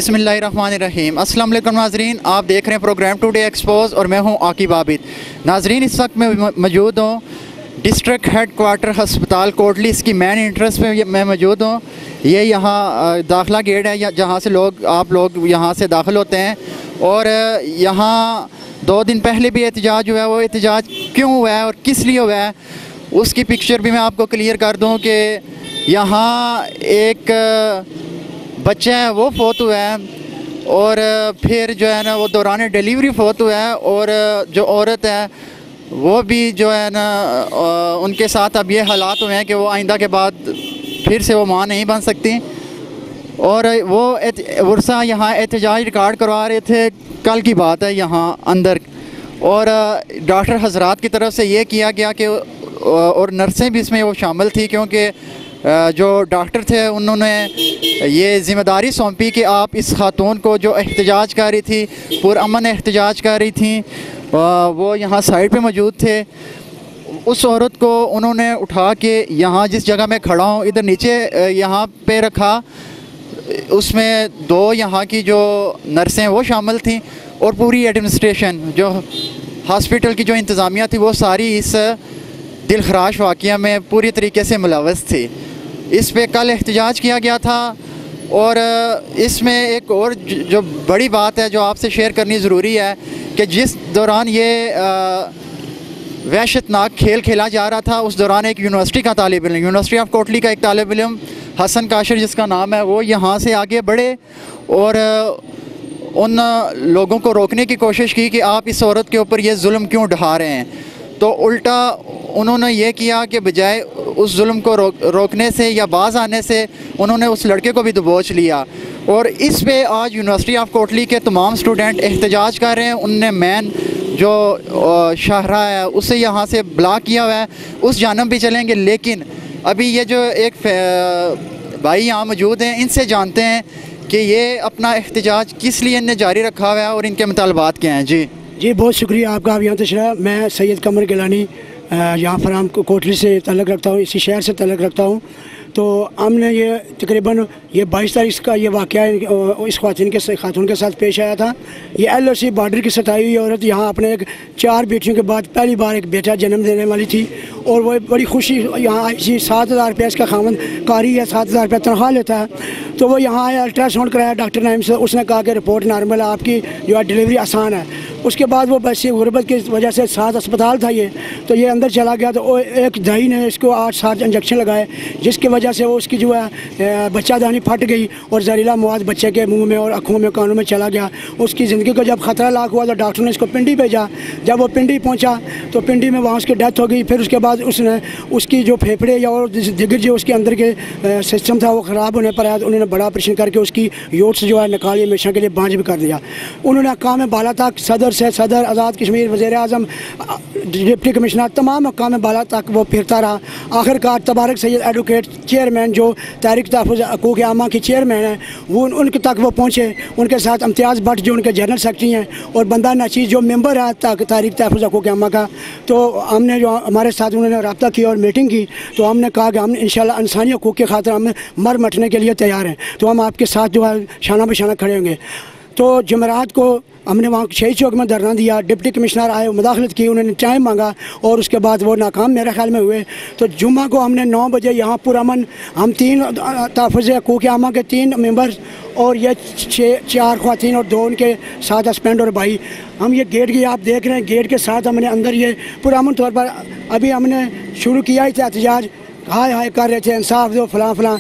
बिस्मिल्लाहिर्रहमानिर्रहीम। अस्सलाम वालेकुम नाज़रीन, आप देख रहे हैं प्रोग्राम टुडे एक्सपोज और मैं हूं आकिब आबिद। नाज़रीन, इस वक्त मैं मौजूद हूं डिस्ट्रिक्ट हेड क्वार्टर हस्पताल कोटली, इसकी मेन एंट्रेंस में मैं मौजूद हूं। ये यहाँ दाखिला गेट है जहाँ से आप लोग यहाँ से दाखिल होते हैं। और यहाँ 2 दिन पहले भी एहतजाज हुआ है। वो एहतजाज क्यों हुआ है और किस लिए हुआ है उसकी पिक्चर भी मैं आपको क्लियर कर दूँ कि यहाँ एक बच्चा है वो फोत हुआ है और फिर जो है ना वो दौरान डिलीवरी फोत हुआ है। और जो औरत है वो भी जो है ना उनके साथ अब ये हालात हुए हैं कि वो आइंदा के बाद फिर से वो माँ नहीं बन सकती। और वो वर्षा यहाँ एहतजाज रिकॉर्ड करवा रहे थे, कल की बात है यहाँ अंदर। और डॉक्टर हजरात की तरफ से ये किया गया कि और नर्सें भी इसमें वो शामिल थी, क्योंकि जो डॉक्टर थे उन्होंने ये ज़िम्मेदारी सौंपी कि आप इस खातून को जो एहतजाज कर रही थी, पुरअमन एहतजाज कर रही थी, वो यहाँ साइड पे मौजूद थे। उस औरत को उन्होंने उठा के यहाँ जिस जगह मैं खड़ा हूँ इधर नीचे यहाँ पे रखा। उसमें 2 यहाँ की जो नर्सें वो शामिल थी और पूरी एडमिनिस्ट्रेशन जो हॉस्पिटल की जो इंतज़ामिया थी वो सारी इस दिलखराश वाक़या में पूरी तरीके से मुलव्वस थी। इस पे कल एहतजाज किया गया था। और इसमें एक और जो बड़ी बात है जो आपसे शेयर करनी ज़रूरी है कि जिस दौरान ये वहशतनाक खेल खेला जा रहा था, उस दौरान एक यूनिवर्सिटी का तालिब इल्म, यूनिवर्सिटी ऑफ कोटली का एक तालिब इल्म हसन काशिर जिसका नाम है, वो यहाँ से आगे बढ़े और उन लोगों को रोकने की कोशिश की कि आप इस औरत के ऊपर ये जुल्म क्यों ढा रहे हैं। तो उल्टा उन्होंने ये किया कि बजाय उस जुल्म को रोकने से या बाज आने से उन्होंने उस लड़के को भी दबोच लिया। और इस पे आज यूनिवर्सिटी ऑफ कोटली के तमाम स्टूडेंट एहतजाज कर रहे हैं। उनने मेन जो शाहरा है उसे यहाँ से ब्लॉक किया हुआ है, उस जानब भी चलेंगे। लेकिन अभी ये जो एक भाई यहाँ मौजूद हैं, इनसे जानते हैं कि ये अपना एहतजाज किस लिए इन्हें जारी रखा हुआ है और इनके मुतालबात क्या हैं। जी बहुत शुक्रिया आपका। आप यहाँ तशरीफ़। मैं सैयद कमर गिलानी यहाँ फराम कोटली से तल्लुक़ रखता हूँ, इसी शहर से तल्लुक़ रखता हूँ। तो हमने ये तकरीबन ये 22 तारीख का ये वाक़या इस खातून के साथ पेश आया था। ये LOC बॉर्डर की सताई हुई औरत यहाँ अपने 4 बेटियों के बाद पहली बार एक बेटा जन्म देने वाली थी और वो बड़ी खुशी यहाँ आई थी। 7,000 रुपये इसका खामन कारी है, 7,000 रुपये तनख्वाह लेता है। तो वो यहाँ आया, अल्ट्रासाउंड कराया डॉक्टर नाइम से। उसने कहा कि रिपोर्ट नॉर्मल है, आपकी जो है डिलीवरी आसान है। उसके बाद वो बस गुर्बत की वजह से 7 अस्पताल था ये, तो ये अंदर चला गया। तो एक दाई ने इसको 8-7 इंजेक्शन लगाए, जिसकी वजह से वो उसकी जो है बच्चादानी फट गई और जहरीला मवाद बच्चे के मुंह में और आँखों में कानों में चला गया। उसकी ज़िंदगी को जब ख़तरा लाक हुआ तो डॉक्टर ने इसको पिंडी भेजा। जब वो पिंडी पहुंचा तो पिंडी में वहाँ उसकी डेथ हो गई। फिर उसके बाद उसने उसकी जो फेफड़े या और दिगर जो उसके अंदर के सिस्टम था वो ख़राब होने पर आया, तो उन्होंने बड़ा ऑपरेशन करके उसकी यूट्स जो है निकाली, हमेशा के लिए बांझ भी कर दिया। उन्होंने काम बाला तक सदर आज़ाद कश्मीर, वज़ीर आज़म, डिप्टी कमिश्नर, तमाम मकाम बाला तक वो फिरता रहा। आखिरकार तबारक सैयद एडवोकेट चेयरमैन जो तहरीक तहफ़्फ़ुज़ हक़ूक़ आमा की चेयरमैन है वो उनके तक वो पहुँचे। उनके साथ इम्तियाज़ भट्ट जो उनके जनरल सेक्रेटरी हैं और बंदा नचीज़ जो मेंबर है तहरीक तहफ़्फ़ुज़ हक़ूक़ आमा का। तो हमने जो हमारे साथ उन्होंने रब्ता किया और मीटिंग की, तो हमने कहा कि हम इंशाअल्लाह इंसानी हक़ूक़ के खातिर हम मर मटने के लिए तैयार हैं। तो हम आपके साथ जो है शाना बशाना खड़े होंगे। तो जुमेरात को हमने वहाँ शहीद चौक में धरना दिया। डिप्टी कमिश्नर आए, मुदाखलत की, उन्होंने टाइम मांगा और उसके बाद वो नाकाम मेरे ख्याल में हुए। तो जुम्मा को हमने 9 बजे यहाँ पुरअमन हम 3 तहफ़्फ़ुज़ हक़ूक़ आमा के 3 मेंबर्स और ये 4 ख़वातीन और 2 उनके साथ हस्बैंड और भाई, हम ये गेट की आप देख रहे हैं, गेट के साथ हमने अंदर ये पुरअमन तौर पर अभी हमने शुरू किया ही था एहतजाज, हाय कर रहे थे इंसाफ दो फलां फलां।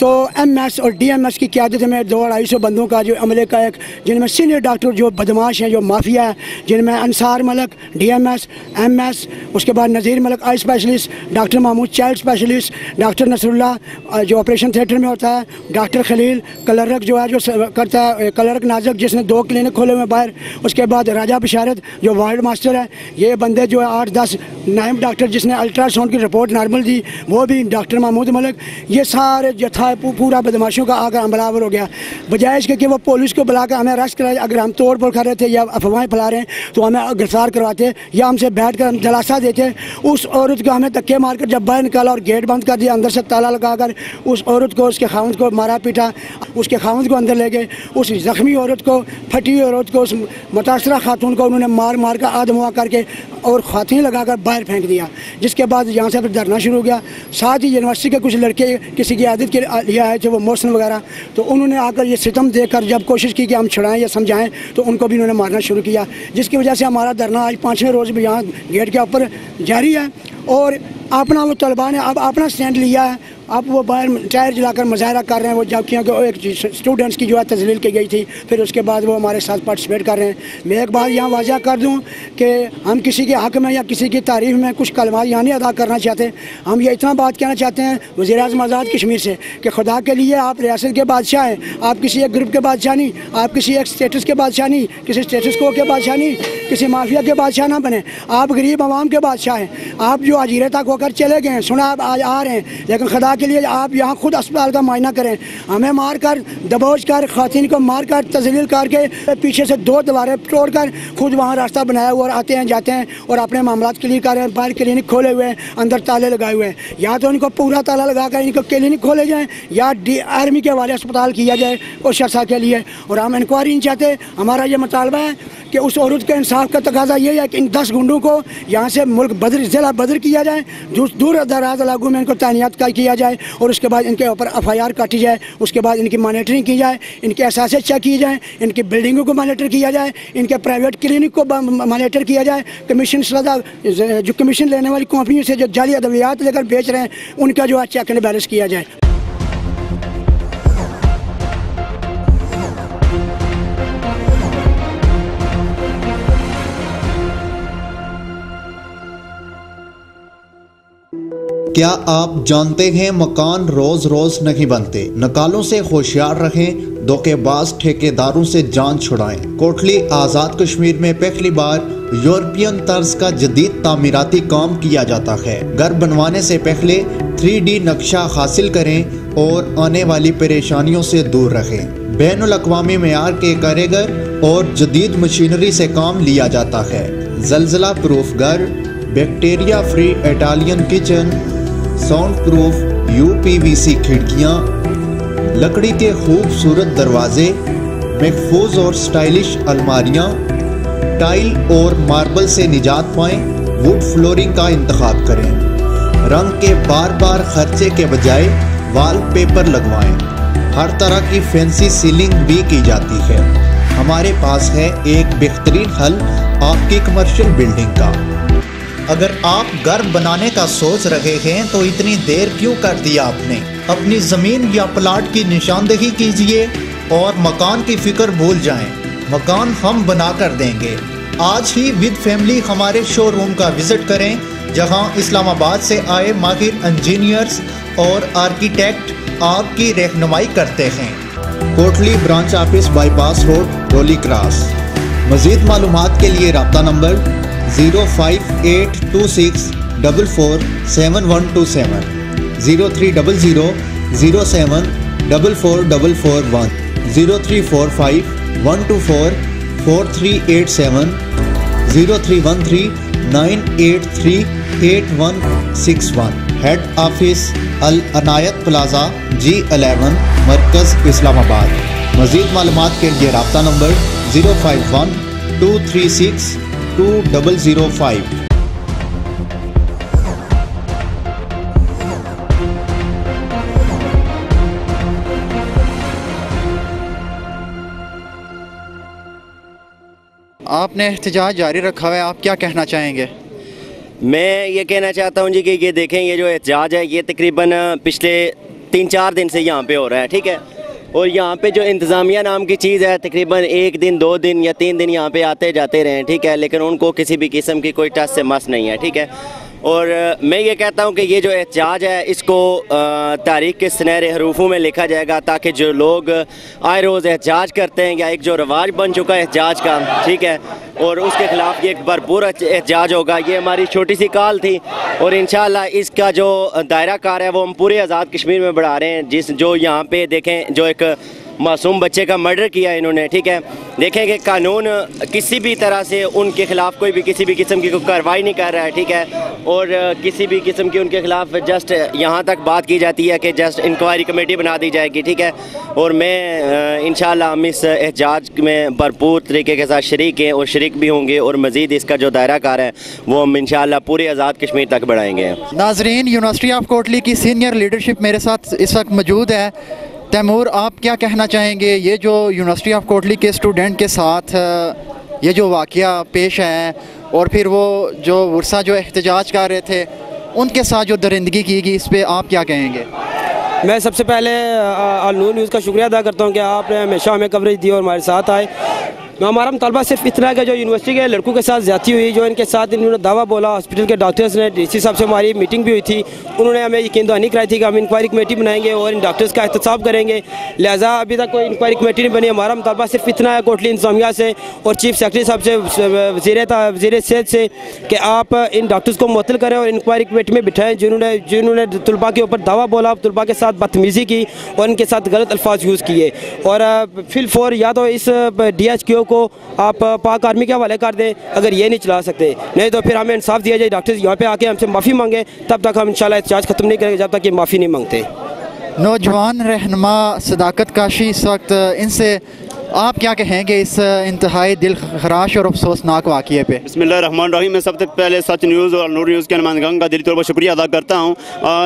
तो MS और DMS की क़यादत में 200-250 बंदों का जो अमले का एक, जिनमें सीनियर डॉक्टर जो बदमाश हैं, जो माफिया है, जिनमें अंसार मलक DMS MS, उसके बाद Nazir Malak eye specialist, doctor Mahmood child specialist, doctor Nasrullah जो ऑपरेशन थिएटर में होता है, डॉक्टर खलील कलरक जो है जो करता है, कलरक नाजक जिसने 2 क्लिनिक खोले हुए बाहर, उसके बाद राजा बशारत जो वार्ड मास्टर है। ये बंदे जो है 8-10 नायब डॉक्टर जिसने अल्ट्रासाउंड की रिपोर्ट नॉर्मल दी, वो भी डॉक्टर महमूद मलक। ये सारे जथा पूरा बदमाशों का आकर हमलावर हो गया। बजाय इसके कि वो पुलिस को बुलाकर हमें अरेस्ट कराए, अगर हम तोड़ फोड़ कर रहे थे या अफवाहें फैला रहे हैं तो हमें गिरफ्तार करवाते या हमसे बैठ कर हम दिलासा देते। उस औरत को हमें धक्के मारकर जब बाहर निकाला और गेट बंद कर दिया, अंदर से ताला लगाकर उस औरत को, उसके खावंद को मारा पीटा, उसके खावंद को अंदर ले गए। उस जख्मी औरत को, फटी हुई औरत को, उस मुतासरा खातून को उन्होंने मार मार कर आदमुआ करके और खातून लगाकर बाहर फेंक दिया। जिसके बाद यहाँ से फिर धरना शुरू हो गया। साथ ही यूनिवर्सिटी के कुछ लड़के किसी की आदत के लिए आए थे, वो मोहसिन वगैरह, तो उन्होंने आकर ये सितम देकर जब कोशिश की कि हम छुड़ाएं या समझाएं तो उनको भी उन्होंने मारना शुरू किया। जिसकी वजह से हमारा धरना आज 5वें रोज़ भी यहाँ गेट के ऊपर जारी है। और अपना वो तलबा ने अब अपना स्टैंड लिया है। अब वो बाहर टायर जलाकर मुजाहरा कर रहे हैं। वो जब क्योंकि एक स्टूडेंट्स की जो है तजलील की गई थी, फिर उसके बाद वो हमारे साथ पार्टिसिपेट कर रहे हैं। मैं एक बात यहाँ वाज़ा कर दूँ कि हम किसी के हक़ में या किसी की तारीफ़ में कुछ कलमात यहाँ नहीं अदा करना चाहते। हम ये इतना बात कहना चाहते हैं वज़ीर-ए-आज़म आज़ाद कश्मीर से कि खुदा के लिए आप रियासत के बादशाह हैं। आप किसी एक ग्रुप के बादशाह नहीं, आप किसी एक स्टेटस के बादशाह नहीं, किसी स्टेटस को के बादशाह नहीं, किसी माफिया के बादशाह ना बने। आप गरीब आवाम के बादशाह हैं। आप जो अजीरे तक होकर चले गए हैं, सुना आप आज आ रहे हैं, लेकिन खुदा के लिए आप यहाँ खुद अस्पताल का मुआयना करें। हमें मार कर, दबोच कर, खातिन को मार कर, तजलील करके पीछे से 2 दीवारें तोड़ कर खुद वहाँ रास्ता बनाया हुआ और आते हैं जाते हैं और अपने मामला क्लियर कर रहे हैं। बाहर क्लिनिक खोले हुए हैं, अंदर ताले लगाए हुए हैं। या तो इनको पूरा ताला लगा कर इनको क्लिनिक खोले जाएँ या आर्मी के हवाले अस्पताल किया जाए कुछ अर्सा के लिए। और हम इंक्वायरी नहीं चाहते। हमारा ये मुतालबा है कि उस औरत के इंसाफ का तकाजा ये है कि इन 10 गुंडों को यहाँ से मुल्क बदर, ज़िला बदर किया जाए, दूर दराज इलाकों में इनको तैनात किया जाए और उसके बाद इनके ऊपर FIR काटी जाए। उसके बाद इनकी मॉनिटरिंग की जाए, इनके असासे चेक किए जाए, इनकी बिल्डिंगों को मॉनिटर किया जाए, इनके प्राइवेट क्लिनिक को मॉनिटर किया जाए। कमीशन जो कमीशन लेने वाली कंपनियों से जो जाली अद्वियात लेकर बेच रहे हैं उनका जो है चेक एंड बैलेंस किया जाए। क्या आप जानते हैं मकान रोज रोज नहीं बनते। नकालों से होशियार रहें, धोखेबाज ठेकेदारों से जान छुड़ाएं। कोटली आज़ाद कश्मीर में पहली बार यूरोपियन तर्ज का जदीद तामीराती काम किया जाता है। घर बनवाने से पहले 3D नक्शा हासिल करें और आने वाली परेशानियों से दूर रहें। बैनुल अक़वामी मेयार के कारीगर और जदीद मशीनरी से काम लिया जाता है। जलजला प्रूफ घर, bacteria free Italian kitchen, sound proof UPVC खिड़कियाँ, लकड़ी के खूबसूरत दरवाजे, महफूज और स्टाइलिश अलमारियाँ, टाइल और मार्बल से निजात पाएं। वुड फ्लोरिंग का इंतखाब करें। रंग के बार बार खर्चे के बजाय वॉलपेपर लगवाएं। हर तरह की फैंसी सीलिंग भी की जाती है। हमारे पास है एक बेहतरीन हल आपकी कमर्शियल बिल्डिंग का। अगर आप घर बनाने का सोच रहे हैं तो इतनी देर क्यों कर दिया आपने। अपनी ज़मीन या प्लाट की निशानदेही कीजिए और मकान की फिक्र भूल जाएं। मकान हम बना कर देंगे। आज ही विद फैमिली हमारे शोरूम का विजिट करें, जहां इस्लामाबाद से आए माहिर इंजीनियर्स और आर्किटेक्ट आपकी रहनुमाई करते हैं। Kotli branch office, bypass road, Roli cross. मज़ीद मालूमात के लिए रब्ता number 05826 44 7127, 0300 07 44441, 0345 124 4387, 0313 983 8161। Head office Al Anayat plaza G11, मरकज़ इस्लामाबाद। मज़ीद मालूमात के लिए रब्ता नंबर 051 236 2005। आपने एहतजाज जारी रखा हुआ है, आप क्या कहना चाहेंगे? मैं ये कहना चाहता हूँ जी कि ये देखें, ये जो एहतजाज है ये तकरीबन पिछले 3-4 दिन से यहाँ पे हो रहा है, ठीक है। और यहाँ पे जो इंतज़ामिया नाम की चीज़ है, तकरीबन 1 दिन 2 दिन या 3 दिन यहाँ पे आते जाते रहे, ठीक है, लेकिन उनको किसी भी किस्म की कोई टस से मस नहीं है, ठीक है। और मैं ये कहता हूँ कि ये जो एहतजाज है इसको तारीख के सुनहरे हरूफों में लिखा जाएगा, ताकि जो लोग आए रोज़ एहतजाज करते हैं या एक जो रवाज बन चुका है एहतजाज का, ठीक है, और उसके ख़िलाफ़ ये एक भरपूर एहतजाज होगा। ये हमारी छोटी सी कॉल थी और इंशाअल्लाह इसका जो दायरा कार है वो हम पूरे आज़ाद कश्मीर में बढ़ा रहे हैं। जो यहाँ पे देखें, जो एक मासूम बच्चे का मर्डर किया इन्होंने, ठीक है, देखें कि कानून किसी भी तरह से उनके ख़िलाफ़ कोई भी किसी भी किस्म की कोई कार्रवाई नहीं कर रहा है, ठीक है, और किसी भी किस्म की उनके ख़िलाफ़ जस्ट यहाँ तक बात की जाती है कि जस्ट इंक्वायरी कमेटी बना दी जाएगी, ठीक है। और मैं इंशाअल्लाह हम इस एहतजाज में भरपूर तरीके के साथ शरीक हैं और शरीक भी होंगे, और मज़ीद इसका जो दायरा कार है वो हम इंशाअल्लाह पूरे आज़ाद कश्मीर तक बढ़ाएँगे। नाजरीन, यूनिवर्सिटी ऑफ कोटली की सीनियर लीडरशिप मेरे साथ इस वक्त मौजूद है। तैमूर, आप क्या कहना चाहेंगे, ये जो यूनिवर्सिटी ऑफ कोटली के स्टूडेंट के साथ ये जो वाक़या पेश है और फिर वो जो वर्षा जो एहतजाज कर रहे थे उनके साथ जो दरिंदगी की गई, इस पर आप क्या कहेंगे? मैं सबसे पहले नूर न्यूज़ का शुक्रिया अदा करता हूँ कि आपने हमेशा हमें कवरेज दी और हमारे साथ आए। हमारा मुतालबा सिर्फ इतना है कि जो यूनिवर्सिटी के लड़कों के साथ ज़्यादती हुई, जो इनके साथ इन्होंने दावा बोला, हॉस्पिटल के डॉक्टर्स ने, डीसी साहब से हमारी मीटिंग भी हुई थी, उन्होंने हमें यकीन दहानी कराई थी कि हम इंक्वायरी कमेटी बनाएंगे और इन डॉक्टर्स का एहतसाब करेंगे। लिहाजा अभी तक कोई इंक्वायरी कमेटी नहीं बनी। हमारा मुतालबा सिर्फ इतना है कोटली इंतजामिया से और चीफ सेक्रेटरी साहब से, वज़ीर सेहत से, कि आप इन डॉक्टर्स को मुअत्तल करें और इंक्वायरी कमेटी में बिठाएँ जिन्होंने तलबा के ऊपर दावा बोला, तलबा के साथ बदतमीज़ी की और इनके साथ गलत अल्फाज यूज़ किए। और फिलफौर या तो इस DHQ को आप पाक आर्मी के हवाले कर दें, अगर ये नहीं चला सकते, नहीं तो फिर हमें इंसाफ दिया जाए। डॉक्टर्स यहाँ पे आके हमसे माफ़ी मांगे, तब तक हम इंशाल्लाह एहतजाज ख़त्म नहीं करेंगे जब तक ये माफ़ी नहीं मांगते। नौजवान रहनुमा सदाकत काशी, इस वक्त इनसे आप क्या कहेंगे इस इंतहाई दिल खराश और अफसोसनाक वाक़ये पे? बिस्मिल्लाहिर्रहमानिर्रहीम। मैं सबसे पहले सच न्यूज़ और नूर न्यूज़ के नुमाइंदगान का दिली तौर पर शुक्रिया अदा करता हूँ।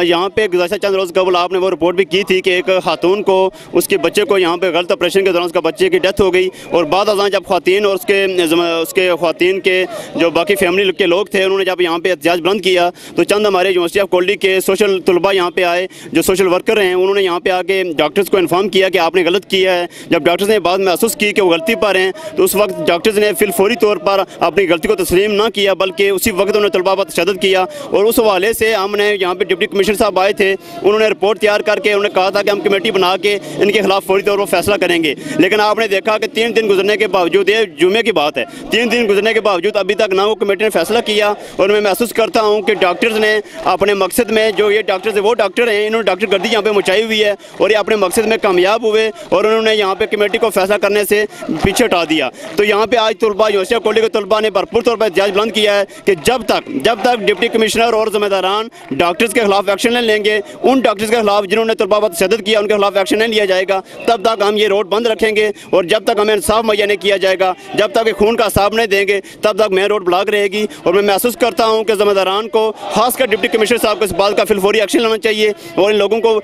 यहाँ पे गुज़श्ता चंद रोज़ कबल आपने वो रिपोर्ट भी की थी कि एक खातून को, उसके बच्चे को यहाँ पे गलत ऑपरेशन के दौरान उसका बच्चे की डेथ हो गई, और बाद अज़ां जब ख़वातीन और उसके ख़वातीन के जो बाकी फैमिली के लोग थे उन्होंने जब यहाँ पर एहतजाज बुलंद किया, तो चंद हमारे यूनिवर्सिटी ऑफ कोटली के सोशल तलबा यहाँ पे आए, जो सोशल वर्कर हैं, उन्होंने यहाँ पे आके डॉक्टर्स को इन्फॉर्म किया कि आपने गलत किया है। जब डॉक्टर्स ने बाद में महसूस की कि वो गलती पर हैं, तो उस वक्त डॉक्टर्स ने फिल फौरी तौर पर अपनी गलती को तस्लीम ना किया, बल्कि उसी वक्त उन्होंने तलबा पर तशद्दुद किया। और उस हवाले से हमने यहाँ पे डिप्टी कमिश्नर साहब आए थे, उन्होंने रिपोर्ट तैयार करके उन्होंने कहा था कि हम कमेटी बना के इनके खिलाफ फौरी तौर पर फैसला करेंगे। लेकिन आपने देखा कि 3 दिन गुजरने के बावजूद, ये जुमे की बात है, 3 दिन गुजरने के बावजूद अभी तक ना वो कमेटी ने फैसला किया। और मैं महसूस करता हूँ कि डॉक्टर्स ने अपने मकसद में, जो ये डॉक्टर्स वो डॉक्टर हैं, इन्होंने डॉक्टर गर्दी यहाँ पे मचाई हुई है और ये अपने मकसद में कामयाब हुए और उन्होंने यहाँ पे कमेटी को फैसला करने से पीछे हटा दिया। तो यहाँ पे आज तलबा, यूनिवर्सिटी ऑफ कोटली के तलबा ने भरपूर तौर पर एहतजाज बुलंद किया है कि जब तक डिप्टी कमिश्नर और ज़िम्मेदारान डॉक्टर्स के खिलाफ एक्शन नहीं लेंगे, उन डॉक्टर्स के खिलाफ जिन्होंने तलबा पर तशद्दुद किया उनके खिलाफ एक्शन नहीं लिया जाएगा, तब तक हम ये रोड बंद रखेंगे। और जब तक हमें इंसाफ मुहैया नहीं किया जाएगा, जब तक खून का हिसाब नहीं देंगे, तब तक मेन रोड ब्लॉक रहेगी। और मैं महसूस करता हूँ कि ज़िम्मेदारान को, खासकर डिप्टी कमिश्नर साहब को इस बात का फिलफौरी एक्शन लेना चाहिए। और इन लोगों को,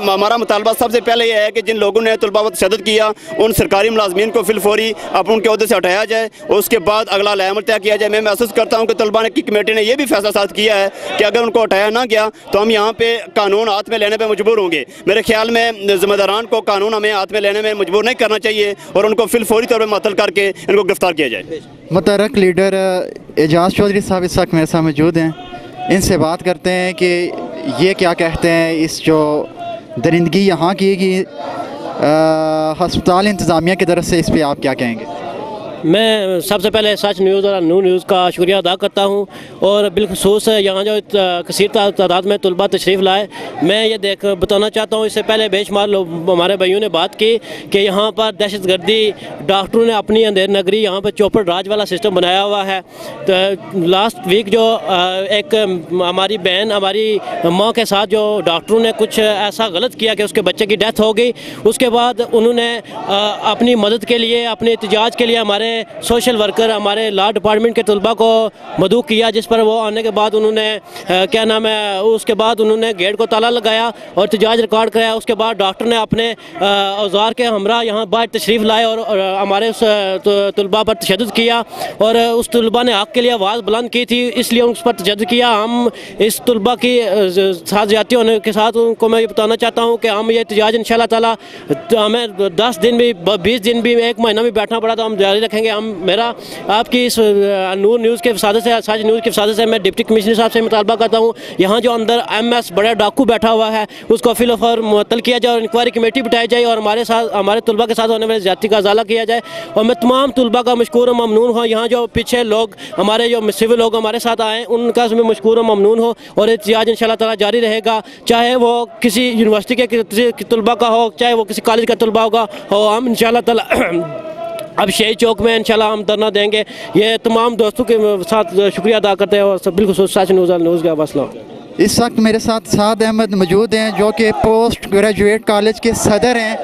हमारा मुतालबा सबसे पहले यह है कि जिन लोगों ने तलबा पर तशद्दुद किया उन सरकारी मुलाजमीन को फिलफौरी अपने उनके अहदे से हटाया जाए और उसके बाद अगला लाएमल तय किया जाए। मैं महसूस करता हूँ कि तलबा की कमेटी ने यह भी फैसला साथ किया है कि अगर उनको हटाया ना गया तो हम यहाँ पे कानून हाथ में लेने पे मजबूर होंगे। मेरे ख्याल में ज़िम्मेदारान को कानून हमें हाथ में लेने में मजबूर नहीं करना चाहिए और उनको फिलफौरी तौर पर मुअत्तल करके इनको गिरफ्तार किया जाए। मुतरक लीडर एजाज चौधरी साहब इस वक्त मेरे साथ मौजूद हैं, इनसे बात करते हैं कि ये क्या कहते हैं इस जो दरिंदगी यहाँ की गई हस्पताल इंतज़ामिया की तरफ से, इस पर आप क्या कहेंगे? मैं सबसे पहले सच न्यूज़ और नूर न्यूज़ का शुक्रिया अदा करता हूँ और बिलखसूस यहाँ जो कसीर तादाद में तलबा तशरीफ़ लाए, मैं ये बताना चाहता हूँ। इससे पहले बेशुमार लोग, हमारे भाइयों ने बात की कि यहाँ पर दहशतगर्दी, डॉक्टरों ने अपनी अंधेर नगरी यहाँ पर चौपड़ राज वाला सिस्टम बनाया हुआ है। तो लास्ट वीक जो एक हमारी बहन, हमारी माँ के साथ जो डॉक्टरों ने कुछ ऐसा गलत किया कि उसके बच्चे की डेथ हो गई, उसके बाद उन्होंने अपनी मदद के लिए, अपने एहतजाज के लिए हमारे सोशल वर्कर, हमारे लॉ डिपार्टमेंट के तलबा को मदऊ किया, जिस पर वो आने के बाद उन्होंने क्या नाम है, उसके बाद उन्होंने गेट को ताला लगाया और एहतजाज रिकॉर्ड कराया। उसके बाद डॉक्टर ने अपने औजार के हमरा यहाँ बाहर तशरीफ़ लाए और हमारे उस तलबा पर तशद्दुद किया और उस तलबा ने हक़ के लिए आवाज़ बुलंद की थी, इसलिए उस पर तशद्दुद किया। हम इस तलबा की साथ ज़्यादती होने के साथ उनको मैं ये बताना चाहता हूँ कि हम ये एहतजाज इंशाअल्लाह ताला, हमें 10 दिन भी, 20 दिन भी, 1 महीना भी बैठना पड़ा तो हम जारी रखेंगे। देखेंगे हम। मेरा आपकी इस नूर न्यूज़ के वसादत से, सच न्यूज़ के वसादत से मैं डिप्टी कमिश्नर साहब से मुतालबा करता हूँ, यहाँ जो अंदर MS बड़ा डाकू बैठा हुआ है उसको फिलहाल मुअत्तल किया जाए और इंक्वायरी कमेटी बिठाई जाए और हमारे तलबा के साथ होने वाली ज़्यादती का अजाला किया जाए। और मैं तमाम तलबा का मशकूर और ममनून हूँ। यहाँ जो पीछे लोग हमारे जो सिविल लोग हमारे साथ आए उनका मैं मशकूर और ममनून हो और एहतिजाज इंशाअल्लाह ताला जारी रहेगा, चाहे वो किसी यूनिवर्सिटी के तलबा का हो, चाहे वो किसी कॉलेज का तलबा होगा हो। हम इंशाअल्लाह ताला अब शहीद चौक में इंशाल्लाह हम धरना देंगे। ये तमाम दोस्तों के साथ शुक्रिया अदा करते हैं और सब बिल्कुल सच न्यूज़ का मसला। इस वक्त मेरे साथ साद अहमद मौजूद हैं जो कि पोस्ट ग्रेजुएट कॉलेज के सदर हैं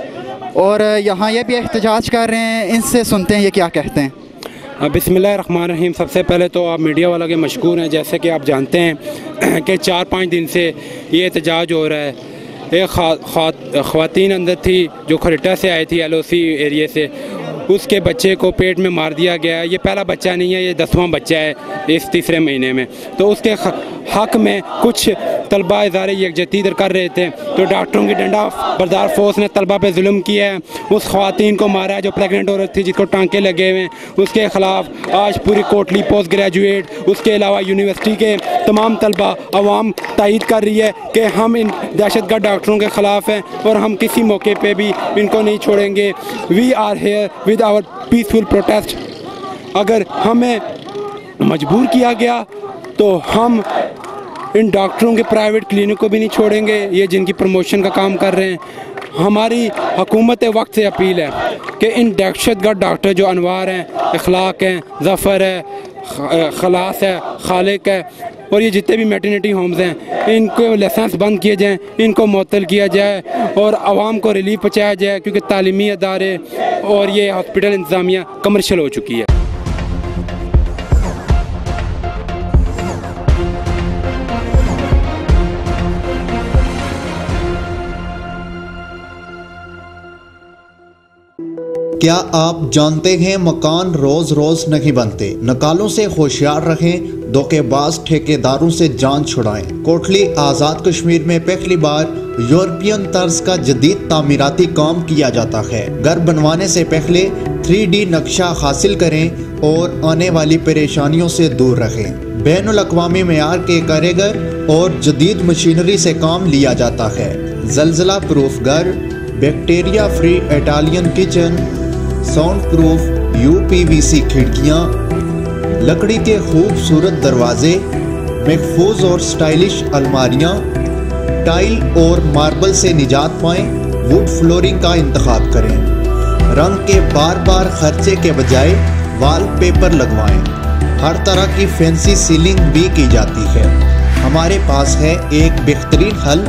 और यहाँ ये भी एहतजाज कर रहे हैं। इनसे सुनते हैं ये क्या कहते हैं। बिस्मिल्लाहिर्रहमानिर्रहीम। सबसे पहले तो आप मीडिया वालों के मशकूर हैं। जैसे कि आप जानते हैं कि 4-5 दिन से ये एहतजाज हो रहा है। एक ख़वातीन अंदर थी जो खरिटा से आई थी, LOC एरिया से, उसके बच्चे को पेट में मार दिया गया। ये पहला बच्चा नहीं है, ये 10वां बच्चा है इस तीसरे महीने में। तो उसके हक़ में कुछ तलबा इज़हारे यकजहती कर रहे थे, तो डॉक्टरों की डंडा बरदार फोर्स ने तलबा पे जुल्म किया है। उस ख़वातीन को मारा है जो प्रेगनेंट औरत थी जिसको टांके लगे हुए हैं, उसके ख़िलाफ़ आज पूरी कोटली पोस्ट ग्रेजुएट, उसके अलावा यूनिवर्सिटी के तमाम तलबा अवाम तायद कर रही है कि हम इन दहशतगर्द डॉक्टरों के ख़िलाफ़ हैं और हम किसी मौके पर भी इनको नहीं छोड़ेंगे। We are here with our peaceful protest. अगर हमें मजबूर किया गया तो हम इन डॉक्टरों के प्राइवेट क्लिनिक को भी नहीं छोड़ेंगे, ये जिनकी प्रमोशन का काम कर रहे हैं। हमारी हुकूमत वक्त से अपील है कि इन दहशतगर्द डॉक्टर जो अनवार हैं, इखलाक हैं, ज़फ़र है, खलास है, खालिक है और ये जितने भी मैटरनिटी होम्स हैं, इनको लाइसेंस बंद किए जाएँ, इनको मुअत्तल किया जाए और आवाम को रिलीफ पहुँचाया जाए, क्योंकि तालीमी अदारे और ये हॉस्पिटल इंतज़ामिया कमर्शियल हो चुकी है। क्या आप जानते हैं मकान रोज रोज नहीं बनते। नकालों से होशियार रहें, धोखेबाज ठेकेदारों से जान छुड़ाएं। कोटली आज़ाद कश्मीर में पहली बार यूरोपियन तर्ज का जदीद तामीराती काम किया जाता है। घर बनवाने से पहले 3D नक्शा हासिल करें और आने वाली परेशानियों से दूर रहें। बैनुल अक़वामी मेयार के कारीगर और जदीद मशीनरी से काम लिया जाता है। ज़लज़ला प्रूफ घर, bacteria free Italian kitchen, sound proof UPVC खिड़कियाँ, लकड़ी के खूबसूरत दरवाजे, महफूज और स्टाइलिश अलमारियाँ, टाइल और मार्बल से निजात पाएं। वुड फ्लोरिंग का इंतखाब करें। रंग के बार बार खर्चे के बजाय वॉल पेपर लगवाएं। हर तरह की फैंसी सीलिंग भी की जाती है। हमारे पास है एक बेहतरीन हल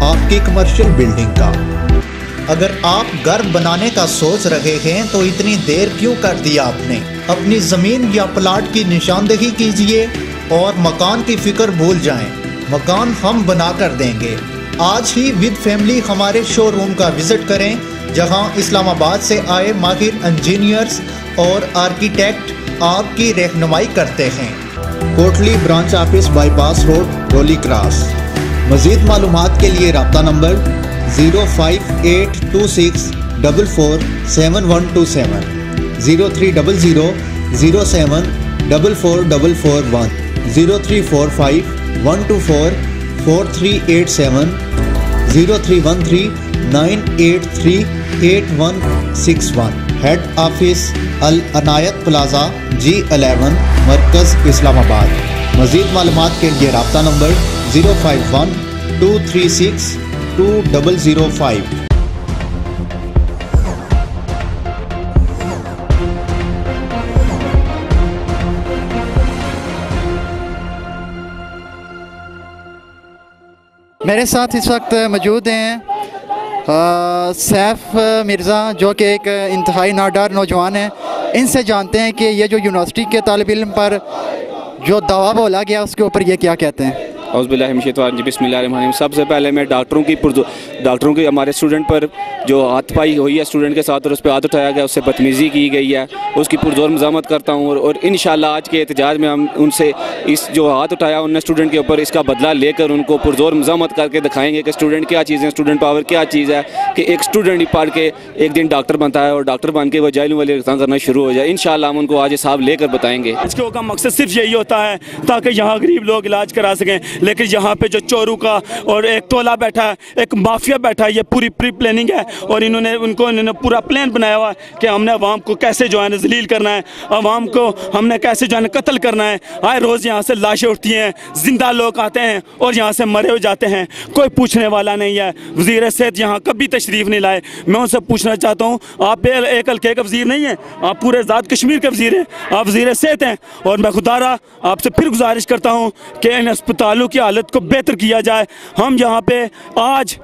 आपकी कमर्शियल बिल्डिंग का। अगर आप घर बनाने का सोच रहे हैं तो इतनी देर क्यों कर दिया आपने। अपनी ज़मीन या प्लाट की निशानदेही कीजिए और मकान की फिक्र भूल जाएं। मकान हम बना कर देंगे। आज ही विद फैमिली हमारे शोरूम का विजिट करें, जहां इस्लामाबाद से आए माहिर इंजीनियर्स और आर्किटेक्ट आपकी रहनुमाई करते हैं। Kotli branch office, bypass road, Roli cross. मज़ीद मालूमात के लिए रब्ता number 05826 44 7127, 0300 07 44441, 0345 124 4387, 0313 983 8161। Head office Al Anayat plaza G11, मरकज़ इस्लामाबाद। मज़ीद मालूमात के लिए रब्ता नंबर 051 236 2005। मेरे साथ इस वक्त मौजूद हैं सैफ मिर्ज़ा जो कि एक इंतहाई नाडार नौजवान है। इनसे जानते हैं कि ये जो यूनिवर्सिटी के तालिब इल्म पर जो दावा बोला गया उसके ऊपर ये क्या कहते हैं। बिस्मिल्लाहिर्रहमानिर्रहीम। सबसे पहले मैं डॉक्टरों की डॉक्टरों के हमारे स्टूडेंट पर जो हाथपाई हुई है स्टूडेंट के साथ और उस पर हाथ उठाया गया, उससे बदतमीज़ी की गई है, उसकी पुरजोर मज़ामत करता हूँ। और इंशाअल्लाह आज के एहतजाज में हम उनसे इस जो हाथ उठाया उनने स्टूडेंट के ऊपर, इसका बदला लेकर उनको पुरजोर मज़ामत करके दिखाएंगे कि स्टूडेंट क्या चीज़ है, स्टूडेंट पावर क्या चीज़ है, कि एक स्टूडेंट ही पढ़ के एक दिन डॉक्टर बनता है और डॉक्टर बन के वो जाइलों वाले काम करना शुरू हो जाए। इंशाअल्लाह हम उनको आज हिसाब लेकर बताएंगे। इसके का मकसद सिर्फ यही होता है ताकि यहाँ गरीब लोग इलाज करा सकें, लेकिन यहाँ पे जो चोरों का और एक टोला बैठा है, एक माफिया बैठा है, ये पूरी प्री प्लानिंग है और इन्होंने पूरा प्लान बनाया हुआ है कि हमने अवाम को कैसे जो है जलील करना है, अवाम को हमने कैसे जो है कत्ल करना है। आए रोज़ यहाँ से लाशें उठती हैं, जिंदा लोग आते हैं और यहाँ से मरे हो जाते हैं, कोई पूछने वाला नहीं है। वज़ीर सेहत यहाँ कभी तशरीफ़ नहीं लाए। मैं उनसे पूछना चाहता हूँ, आप एक हल्के के वज़ीर नहीं हैं, आप पूरे आज़ाद कश्मीर के वज़ीर हैं, आप वज़ीर सेहत हैं। और मैं खुदारा आपसे फिर गुजारिश करता हूँ कि इन अस्पतालों की हालत को बेहतर किया जाए। हम यहाँ पे आज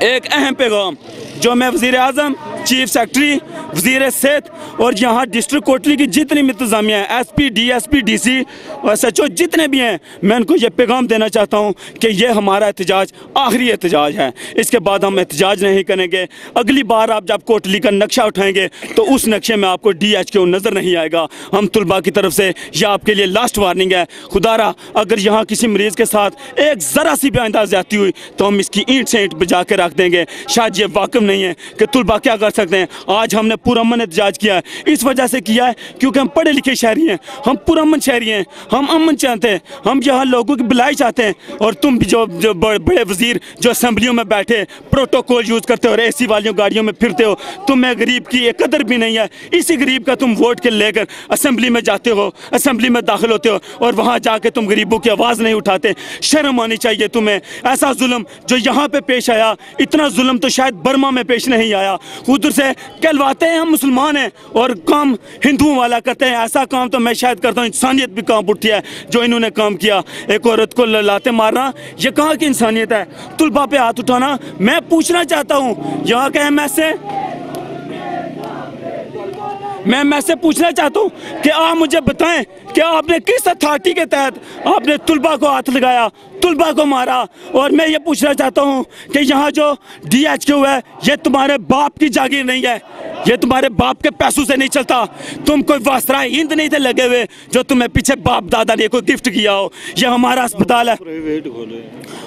एक अहम पैगाम जो मैं वज़ीर आज़म, चीफ सेक्रेटरी, वज़ीर सेहत और यहाँ डिस्ट्रिक्ट कोटली की जितनी इंतज़ामिया हैं, SP, DSP, DC और SHO जितने भी हैं, मैं उनको ये पैगाम देना चाहता हूँ कि ये हमारा एहतजाज आखिरी एहतजाज है, इसके बाद हम एहतजाज नहीं करेंगे। अगली बार आप जब कोटली का नक्शा उठाएंगे तो उस नक्शे में आपको DHQ नज़र नहीं आएगा। हम तुलबा की तरफ से यह आपके लिए लास्ट वार्निंग है। खुदारा अगर यहाँ किसी मरीज़ के साथ एक ज़रा सी भी आइंदा ज़्यादती हुई तो हम इसकी ईंट से ईंट बजा के रख देंगे। शायद ये वाकई नहीं है कि तुलबा क्या कर सकते हैं। आज हमने पुरअमन एहतजाज किया है, इस वजह से किया है क्योंकि हम पढ़े लिखे शहरी हैं, हम पुरअमन शहरी हैं, हम अमन चाहते हैं, हम यहाँ लोगों की भलाई चाहते हैं। और तुम भी जो बड़े वज़ीर जो असम्बलियों में बैठे प्रोटोकॉल यूज़ करते हो और AC वालियों गाड़ियों में फिरते हो, तुम्हें गरीब की एक कदर भी नहीं है। इसी गरीब का तुम वोट के लेकर असम्बली में जाते हो, असम्बली में दाखिल होते हो और वहाँ जाके तुम गरीबों की आवाज़ नहीं उठाते। शर्म आनी चाहिए तुम्हें। ऐसा जुल्म जो यहाँ पे पेश आया, इतना जुल्म तो शायद बर्मा में पेश नहीं आया। उधर से कहलवाते हैं हम मुसलमान हैं और काम हिंदुओं वाला करते हैं। ऐसा काम तो मैं शायद करता हूँ, इंसानियत भी काम उठती है जो इन्होंने काम किया। एक औरत को लाते मारना, ये कहाँ की इंसानियत है? तुलबा पे हाथ उठाना। मैं पूछना चाहता हूँ यहाँ के मैं से पूछना चाहता हूँ कि आप मुझे बताएं कि आपने किस अथॉरिटी के तहत आपने तुलबा को हाथ लगाया, तुलबा को मारा। और मैं ये पूछना चाहता हूँ कि यहाँ जो DHQ है ये तुम्हारे बाप की जागीर नहीं है, ये तुम्हारे बाप के पैसों से नहीं चलता। तुम कोई वास्त्राए हिंद नहीं थे लगे हुए जो तुम्हें पीछे बाप दादा ने कोई गिफ्ट किया हो। ये हमारा अस्पताल है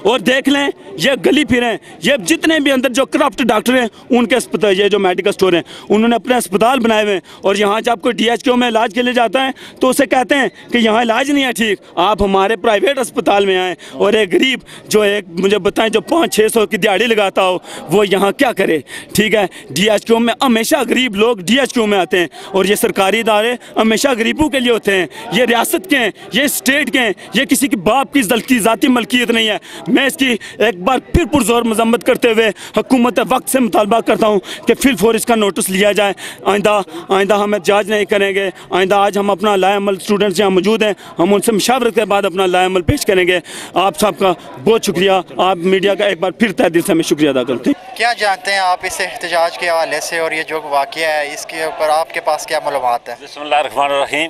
और देख लें ये गली फिरें, ये जितने भी अंदर जो करप्ट डॉक्टर हैं उनके अस्पताल, ये जो मेडिकल स्टोर हैं उन्होंने अपने अस्पताल बनाए हुए हैं। और यहाँ जब कोई DHQ में इलाज के लिए जाता है तो उसे कहते हैं कि यहाँ इलाज नहीं है ठीक, आप हमारे प्राइवेट अस्पताल में आएँ। और एक गरीब जो एक मुझे बताएं जो 500-600 की दिहाड़ी लगाता हो वो यहाँ क्या करे? ठीक है, DHQ में हमेशा गरीब लोग DHQ में आते हैं और ये सरकारी इदारे हमेशा गरीबों के लिए होते हैं। ये रियासत के हैं, ये स्टेट के हैं, ये किसी की बाप की ज़ाती मलकियत नहीं है। मैं इसकी एक बार फिर पुरजोर मजम्मत करते हुए हुकूमत वक्त से मुतालबा करता हूँ कि फिल फौर इसका नोटिस लिया जाए। आइंदा हम एहतजाज नहीं करेंगे। आइंदा आज हम अपना लाएअमल स्टूडेंट्स यहाँ मौजूद हैं, हम उनसे मुशावरत के बाद अपना लाएअमल पेश करेंगे। आप सबका बहुत शुक्रिया, आप मीडिया का एक बार फिर तहे दिल से मैं शुक्रिया अदा करते हैं। क्या जानते हैं आप इस एहतजाज के हवाले से और ये जो वाक़या है इसके ऊपर आपके पास क्या मालूमात है? बिस्मिल्लाहिर्रहमानिर्रहीम।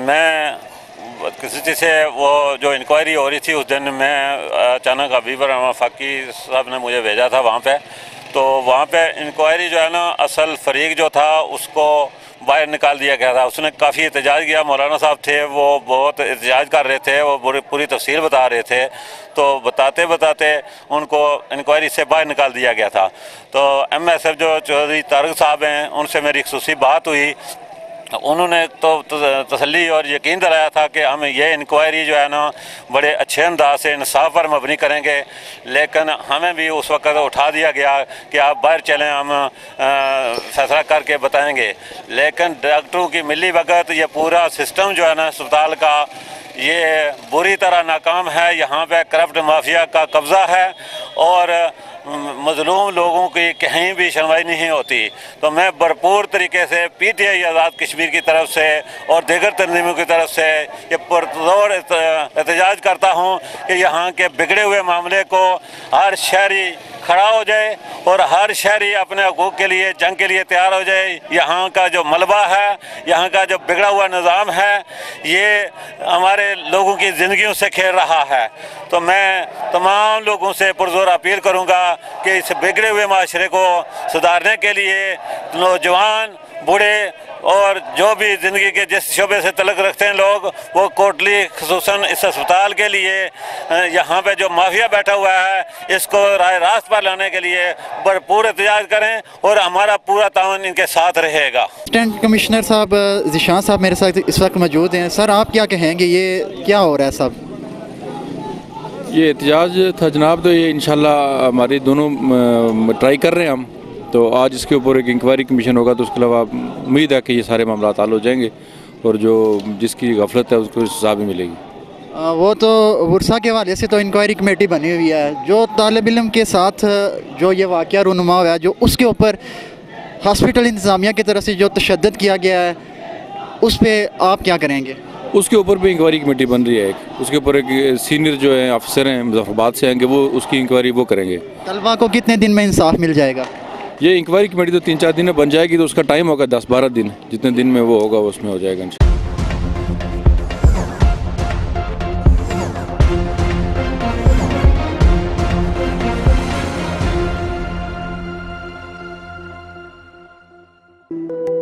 मैं किसी चीज़ से वो जो इंक्वायरी हो रही थी उस दिन मैं अचानक हबीबर रहमान फ़ाकी साहब ने मुझे भेजा था वहाँ पे। तो वहाँ पे इंक्वायरी जो है ना, असल फरीक जो था उसको बाहर निकाल दिया गया था। उसने काफ़ी एहतजाज किया, मौलाना साहब थे वो बहुत एहतजाज कर रहे थे, वो पूरी तफसील बता रहे थे। तो बताते बताते उनको इंक्वायरी से बाहर निकाल दिया गया था। तो MSF जो चौधरी तारक साहब हैं उनसे मेरी खुसूसी बात हुई, उन्होंने तो तसल्ली और यकीन दिलाया था कि हम ये इंक्वायरी जो है ना बड़े अच्छे अंदाज से इंसाफ पर मबनी करेंगे। लेकिन हमें भी उस वक़्त उठा दिया गया कि आप बाहर चलें, हम फैसला करके बताएंगे। लेकिन डॉक्टरों की मिली वक़्त ये पूरा सिस्टम जो है ना अस्पताल का ये बुरी तरह नाकाम है। यहाँ पे करप्ट माफिया का कब्ज़ा है और मज़लूम लोगों की कहीं भी सुनवाई नहीं होती। तो मैं भरपूर तरीके से PTI आज़ाद कश्मीर की तरफ से और दीगर तंजीमों की तरफ से ये पुरजोर एहतजाज करता हूँ कि यहाँ के बिगड़े हुए मामले को हर शहरी खड़ा हो जाए और हर शहरी अपने हकूक़ के लिए जंग के लिए तैयार हो जाए। यहाँ का जो मलबा है, यहाँ का जो बिगड़ा हुआ निज़ाम है, ये हमारे लोगों की ज़िंदगियों से खेल रहा है। तो मैं तमाम लोगों से पुरज़ोर अपील करूँगा कि इस बिगड़े हुए माशरे को सुधारने के लिए नौजवान, बूढ़े और जो भी ज़िंदगी के जिस शोबे से तल्लुक़ रखते हैं लोग, वो कोटली खुसूसन इस अस्पताल के लिए, यहाँ पे जो माफिया बैठा हुआ है, इसको राह रास्त पर लाने के लिए भरपूर एहतजाज करें और हमारा पूरा ताउन इनके साथ रहेगा। असिस्टेंट कमिश्नर साहब ज़िशान साहब मेरे साथ इस वक्त मौजूद हैं। सर, आप क्या कहेंगे, ये क्या हो रहा है साहब? ये एहतजाज था जनाब, तो ये इंशाल्लाह हमारी दोनों ट्राई कर रहे हैं हम, तो आज इसके ऊपर एक इंक्वायरी कमीशन होगा, तो उसके अलावा उम्मीद है कि ये सारे मामला हल हो जाएंगे और जो जिसकी गफलत है उसको सज़ा भी मिलेगी। वो तो वर्षा के हवाले से तो इंक्वायरी कमेटी बनी हुई है, जो तालिब इल्म के साथ जो ये वाक़या रूनुमा हुआ है, जो उसके ऊपर हॉस्पिटल इंतज़ामिया की तरफ से जो तशद्दुद किया गया है, उस पर आप क्या करेंगे? उसके ऊपर भी इंक्वायरी कमेटी बन रही है एक, उसके ऊपर एक सीनियर जो है अफसर हैं मुजफ्फराबाद से आएंगे, वो उसकी इंक्वायरी वो करेंगे। तलबा को कितने दिन में इंसाफ मिल जाएगा? ये इंक्वायरी कमेटी तो 3-4 दिन में बन जाएगी, तो उसका टाइम होगा 10-12 दिन, जितने दिन में वो होगा उसमें हो जाएगा।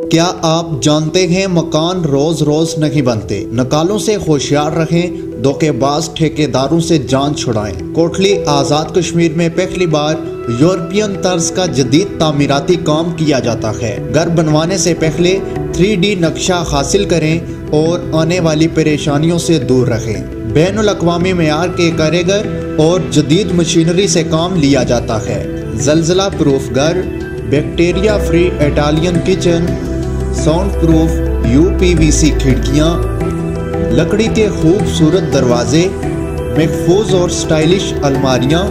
क्या आप जानते हैं मकान रोज रोज नहीं बनते? नकालों से होशियार रहें, धोखेबाज ठेकेदारों से जान छुड़ाएं। कोटली आज़ाद कश्मीर में पहली बार यूरोपियन तर्ज का जदीद तामीराती काम किया जाता है। घर बनवाने से पहले 3D नक्शा हासिल करें और आने वाली परेशानियों से दूर रहें। बैनुल अक़वामी मेयार के कारीगर और जदीद मशीनरी से काम लिया जाता है। जलजला प्रूफ घर, bacteria free Italian kitchen, sound proof UPVC खिड़कियाँ, लकड़ी के खूबसूरत दरवाजे, महफूज और स्टाइलिश अलमारियाँ,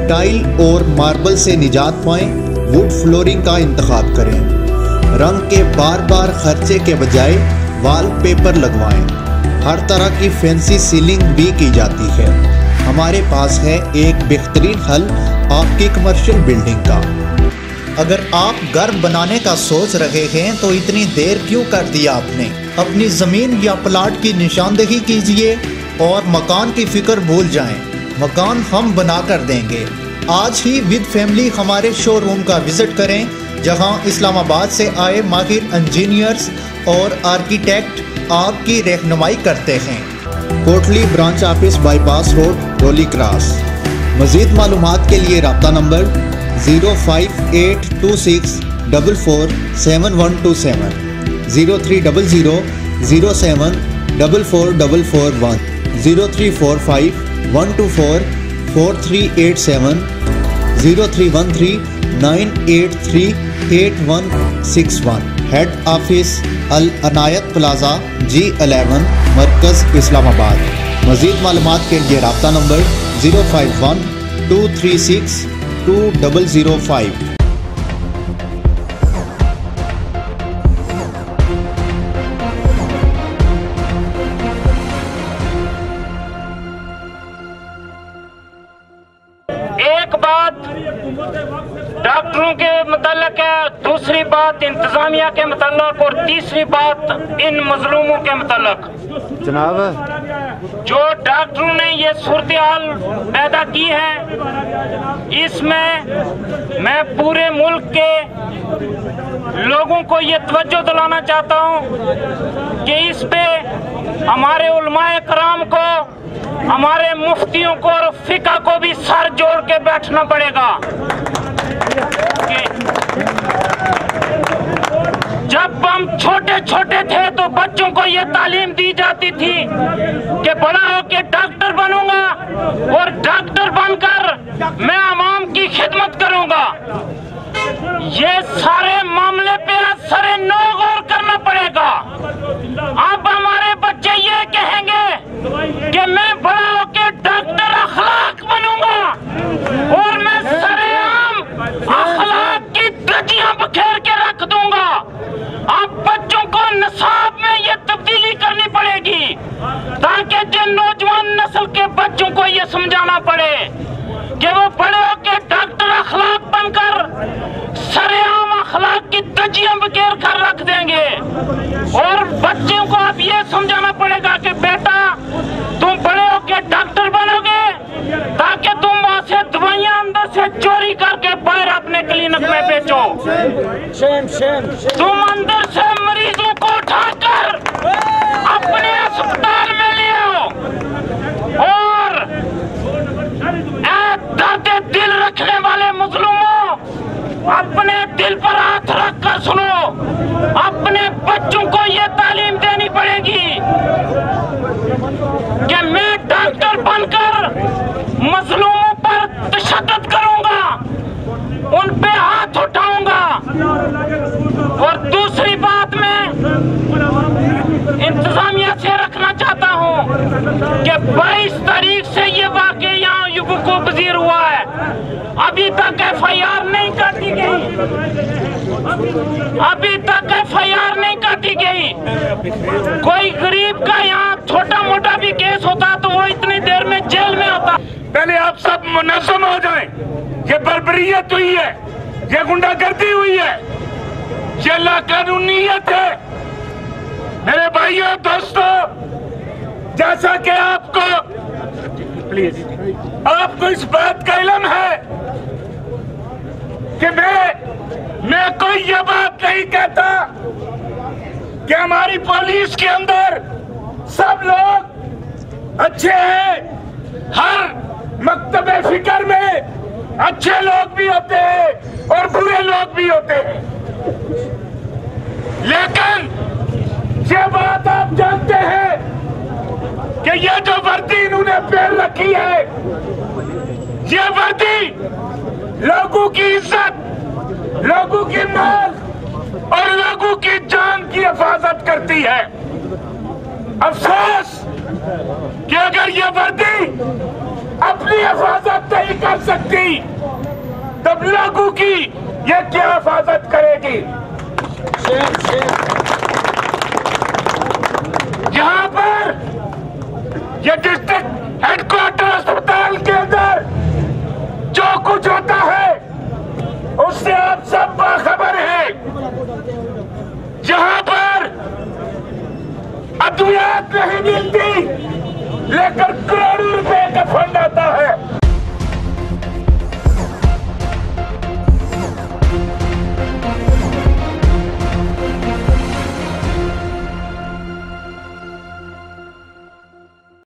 टाइल और मार्बल से निजात पाएं। वुड फ्लोरिंग का इंतखाब करें। रंग के बार बार खर्चे के बजाय वॉलपेपर लगवाएं। हर तरह की फैंसी सीलिंग भी की जाती है। हमारे पास है एक बेहतरीन हल आपकी कमर्शियल बिल्डिंग का। अगर आप घर बनाने का सोच रहे हैं तो इतनी देर क्यों कर दिया आपने? अपनी ज़मीन या प्लाट की निशानदेही कीजिए और मकान की फिक्र भूल जाएं। मकान हम बना कर देंगे। आज ही विद फैमिली हमारे शोरूम का विजिट करें, जहां इस्लामाबाद से आए माहिर इंजीनियर्स और आर्किटेक्ट आपकी रहनुमाई करते हैं। Kotli branch office, bypass road, Roli cross. मज़ीद मालूमात के लिए रब्ता number 05826447127, 0300 07444441, 0345 124 4387, 0313 983 8161। Head office Al Anayat plaza G11, मरकज़ इस्लामाबाद। मज़ीद मालूमात के लिए रब्ता नंबर 051 236 2005। एक बात डॉक्टरों के मुताल्लिक है, दूसरी बात इंतजामिया के मुताल्लिक और तीसरी बात इन मजलूमों के मुताल्लिक। जनाब, जो डॉक्टरों ने ये सूरत हाल पैदा की है, इसमें मैं पूरे मुल्क के लोगों को ये तवज्जो दिलाना चाहता हूँ कि इस पे हमारे उलमाए कराम को, हमारे मुफ्तियों को और फिका को भी सर जोड़ के बैठना पड़ेगा। जब हम छोटे छोटे थे तो बच्चों को ये तालीम दी जाती थी कि बड़ा होकर डॉक्टर बनूंगा और डॉक्टर बनकर मैं आवाम की खिदमत करूंगा। ये सारे मामले पे सरे नो गौर करना पड़ेगा। अब हमारे बच्चे ये कहेंगे कि मैं बड़ा होकर डॉक्टर अखलाक बनूंगा और मैं सरेआम अखलाक की धज्जियां बखेर के रख दूंगा। अब बच्चों को निसाब में ये तब्दीली करनी पड़ेगी ताकि जिन नौजवान नस्ल के बच्चों को ये समझाना पड़े कि वो बड़े होकर डॉक्टर अखलाक बनकर सरेआम अखलाक की तजियां बकेर कर रख देंगे। और बच्चों को अब ये समझाना पड़ेगा कि बेटा तुम बड़े होकर डॉक्टर बनोगे ताकि तुम वहां से दवाइयां अंदर से चोरी करके बाहर अपने क्लिनिक में बेचो। तुम अंदर से मरीजों को उठाकर अपने अस्पताल में ले आओ और दर्द दिल रखने वाले मुस्लिमों अपने दिल पर हाथ रख कर सुनो, अपने बच्चों को ये तालीम देनी पड़ेगी कि मैं डॉक्टर बनकर मजलूमों पर तशद्दुद करूंगा, उन पे हाथ उठाऊंगा। और दूसरी बात मैं इंतजामिया से रखना चाहता हूं कि 22 तारीख से ये वाकया यहाँ युवको पजीर हुआ है, अभी तक FIR नहीं काटी गई, अभी तक FIR नहीं काटी गई। कोई गरीब का यहाँ छोटा मोटा भी केस होता तो वो इतनी देर में जेल में होता। पहले आप सब मुनज़्ज़म हो जाएं। ये बर्बरियत हुई है, ये गुंडागर्दी हुई है, ये लाकानूनियत है। मेरे भाइयों दोस्तों, जैसा कि आपको इस बात का इल्म है कि मैं कोई ये बात नहीं कहता कि हमारी पुलिस के अंदर सब लोग अच्छे हैं। हर मकतबे फिक्र में अच्छे लोग भी होते हैं और बुरे लोग भी होते हैं, लेकिन ये बात आप जानते हैं कि ये जो वर्दी इन्होंने पहन रखी है, ये वर्दी लोगों की इज्जत, लोगों की माल और लोगों की जान की हिफाजत करती है। अफसोस कि अगर ये वर्दी अपनी हिफाजत नहीं कर सकती तब लोगों की ये क्या हिफाजत करेगी। यहाँ पर ये डिस्ट्रिक्ट हेडक्वार्टर अस्पताल के अंदर जो कुछ होता है उससे आप सब बाखबर हैं। जहाँ पर अद्वियात नहीं मिलती लेकिन